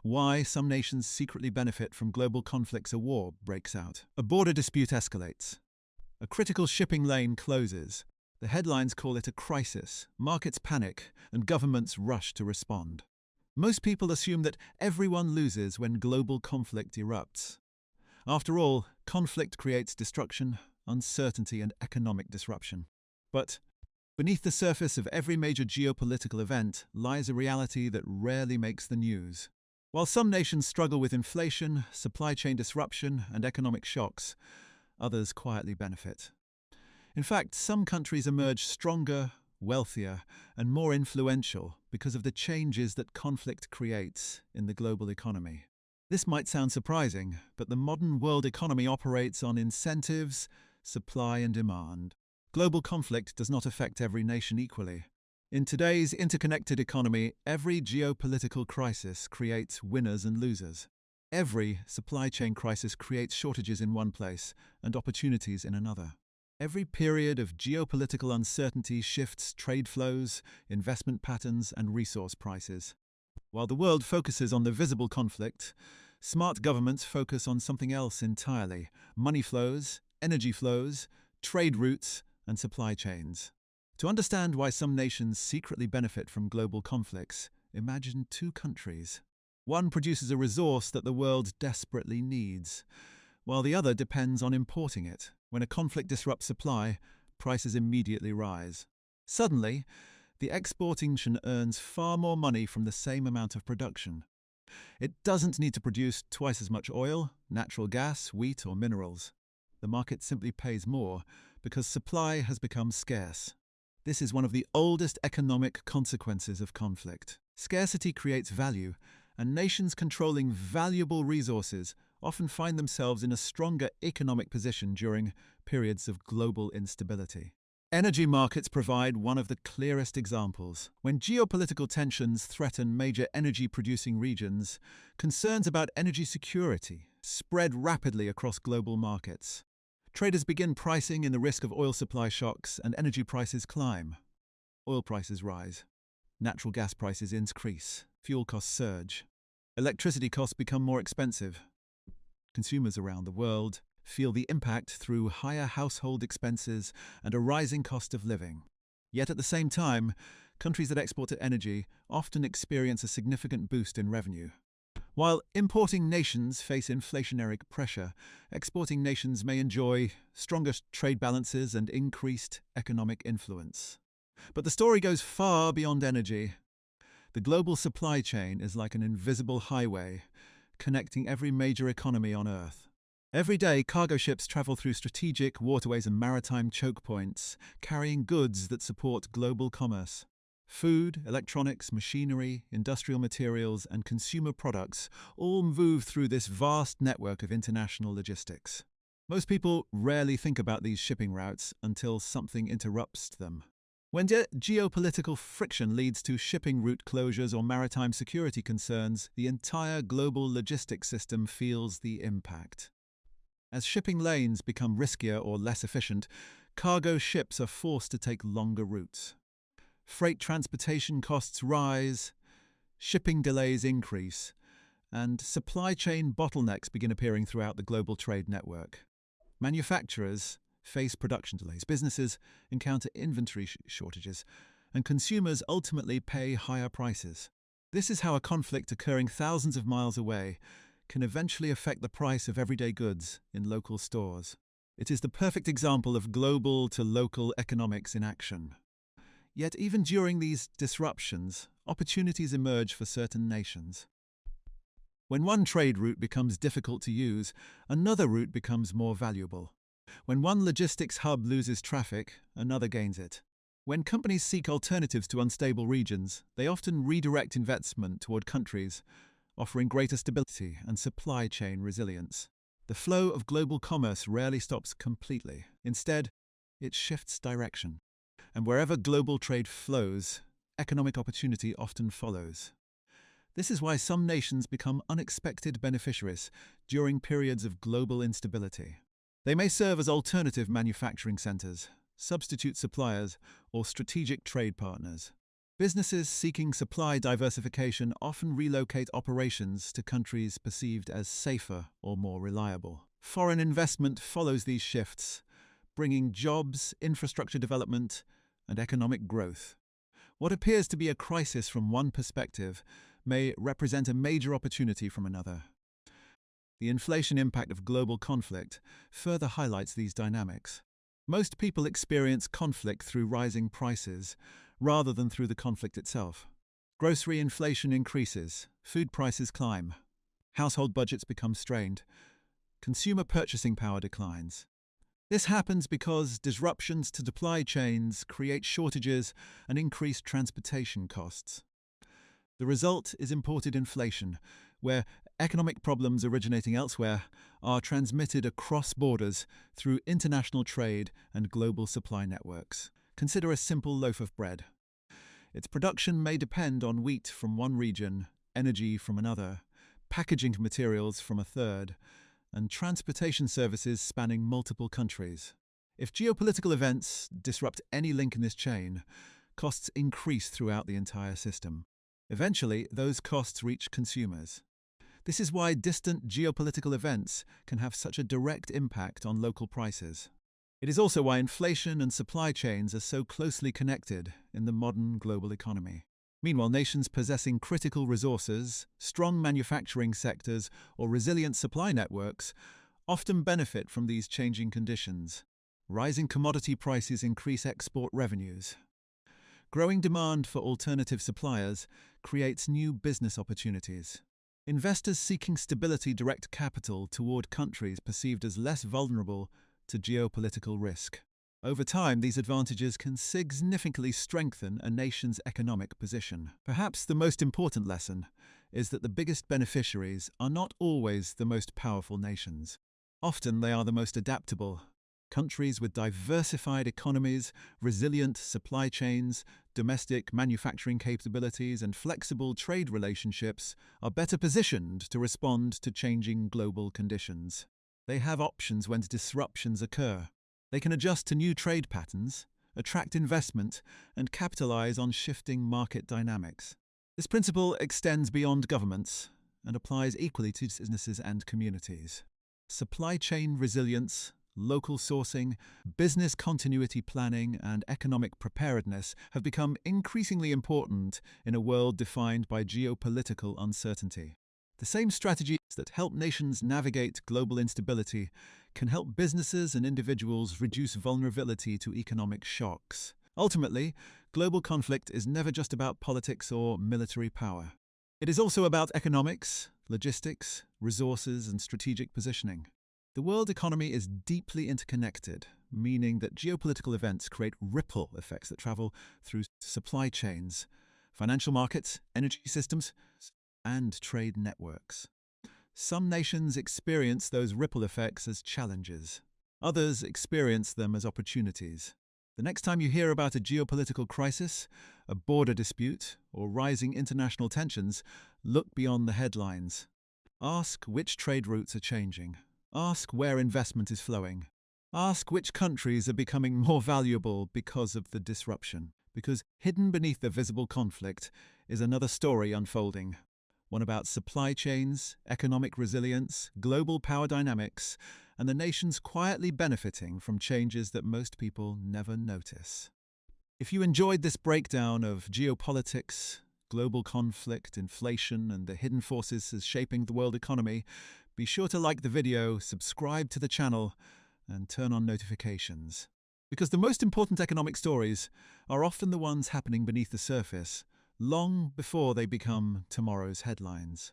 Why some nations secretly benefit from global conflicts. A war breaks out. A border dispute escalates. A critical shipping lane closes. The headlines call it a crisis. Markets panic, and governments rush to respond. Most people assume that everyone loses when global conflict erupts. After all, conflict creates destruction, uncertainty, and economic disruption. But beneath the surface of every major geopolitical event lies a reality that rarely makes the news. While some nations struggle with inflation, supply chain disruption, and economic shocks, others quietly benefit. In fact, some countries emerge stronger, wealthier, and more influential because of the changes that conflict creates in the global economy. This might sound surprising, but the modern world economy operates on incentives, supply and demand. Global conflict does not affect every nation equally. In today's interconnected economy, every geopolitical crisis creates winners and losers. Every supply chain crisis creates shortages in one place and opportunities in another. Every period of geopolitical uncertainty shifts trade flows, investment patterns, and resource prices. While the world focuses on the visible conflict, smart governments focus on something else entirely: money flows, energy flows, trade routes, and supply chains. To understand why some nations secretly benefit from global conflicts, imagine two countries. One produces a resource that the world desperately needs, while the other depends on importing it. When a conflict disrupts supply, prices immediately rise. Suddenly, the exporting nation earns far more money from the same amount of production. It doesn't need to produce twice as much oil, natural gas, wheat, or minerals. The market simply pays more because supply has become scarce. This is one of the oldest economic consequences of conflict. Scarcity creates value, and nations controlling valuable resources often find themselves in a stronger economic position during periods of global instability. Energy markets provide one of the clearest examples. When geopolitical tensions threaten major energy-producing regions, concerns about energy security spread rapidly across global markets. Traders begin pricing in the risk of oil supply shocks, and energy prices climb. Oil prices rise. Natural gas prices increase. Fuel costs surge. Electricity costs become more expensive. Consumers around the world feel the impact through higher household expenses and a rising cost of living. Yet at the same time, countries that export energy often experience a significant boost in revenue. While importing nations face inflationary pressure, exporting nations may enjoy stronger trade balances and increased economic influence. But the story goes far beyond energy. The global supply chain is like an invisible highway connecting every major economy on Earth. Every day, cargo ships travel through strategic waterways and maritime choke points, carrying goods that support global commerce. Food, electronics, machinery, industrial materials, and consumer products all move through this vast network of international logistics. Most people rarely think about these shipping routes until something interrupts them. When geopolitical friction leads to shipping route closures or maritime security concerns, the entire global logistics system feels the impact. As shipping lanes become riskier or less efficient, cargo ships are forced to take longer routes. Freight transportation costs rise, shipping delays increase, and supply chain bottlenecks begin appearing throughout the global trade network. Manufacturers face production delays, businesses encounter inventory shortages, and consumers ultimately pay higher prices. This is how a conflict occurring thousands of miles away can eventually affect the price of everyday goods in local stores. It is the perfect example of global to local economics in action. Yet even during these disruptions, opportunities emerge for certain nations. When one trade route becomes difficult to use, another route becomes more valuable. When one logistics hub loses traffic, another gains it. When companies seek alternatives to unstable regions, they often redirect investment toward countries offering greater stability and supply chain resilience. The flow of global commerce rarely stops completely. Instead, it shifts direction. And wherever global trade flows, economic opportunity often follows. This is why some nations become unexpected beneficiaries during periods of global instability. They may serve as alternative manufacturing centers, substitute suppliers, or strategic trade partners. Businesses seeking supply diversification often relocate operations to countries perceived as safer or more reliable. Foreign investment follows these shifts, bringing jobs, infrastructure development, and economic growth. What appears to be a crisis from one perspective may represent a major opportunity from another. The inflation impact of global conflict further highlights these dynamics. Most people experience conflict through rising prices, rather than through the conflict itself. Grocery inflation increases, food prices climb, household budgets become strained, consumer purchasing power declines. This happens because disruptions to supply chains create shortages and increase transportation costs. The result is imported inflation, where economic problems originating elsewhere are transmitted across borders through international trade and global supply networks. Consider a simple loaf of bread. Its production may depend on wheat from one region, energy from another, packaging materials from a third, and transportation services spanning multiple countries. If geopolitical events disrupt any link in this chain, costs increase throughout the entire system. Eventually, those costs reach consumers. This is why distant geopolitical events can have such a direct impact on local prices. It is also why inflation and supply chains are so closely connected in the modern global economy. Meanwhile, nations possessing critical resources, strong manufacturing sectors, or resilient supply networks often benefit from these changing conditions. Rising commodity prices increase export revenues. Growing demand for alternative suppliers creates new business opportunities. Investors seeking stability direct capital toward countries perceived as less vulnerable to geopolitical risk. Over time, these advantages can significantly strengthen a nation's economic position. Perhaps the most important lesson is that the biggest beneficiaries are not always the most powerful nations. Often they are the most adaptable. Countries with diversified economies, resilient supply chains, domestic manufacturing capabilities, and flexible trade relationships are better positioned to respond to changing global conditions. They have options when disruptions occur. They can adjust to new trade patterns, attract investment, and capitalize on shifting market dynamics. This principle extends beyond governments and applies equally to businesses and communities. Supply chain resilience, local sourcing, business continuity planning, and economic preparedness have become increasingly important in a world defined by geopolitical uncertainty. The same strategies that help nations navigate global instability can help businesses and individuals reduce vulnerability to economic shocks. Ultimately, global conflict is never just about politics or military power. It is also about economics, logistics, resources, and strategic positioning. The world economy is deeply interconnected, meaning that geopolitical events create ripple effects that travel through supply chains, financial markets, energy systems, and trade networks. Some nations experience those ripple effects as challenges. Others experience them as opportunities. The next time you hear about a geopolitical crisis, a border dispute, or rising international tensions, look beyond the headlines. Ask which trade routes are changing. Ask where investment is flowing. Ask which countries are becoming more valuable because of the disruption. Because hidden beneath the visible conflict is another story unfolding. One about supply chains, economic resilience, global power dynamics, and the nations quietly benefiting from changes that most people never notice. If you enjoyed this breakdown of geopolitics, global conflict, inflation, and the hidden forces shaping the world economy, be sure to like the video, subscribe to the channel, and turn on notifications. Because the most important economic stories are often the ones happening beneath the surface, long before they become tomorrow's headlines.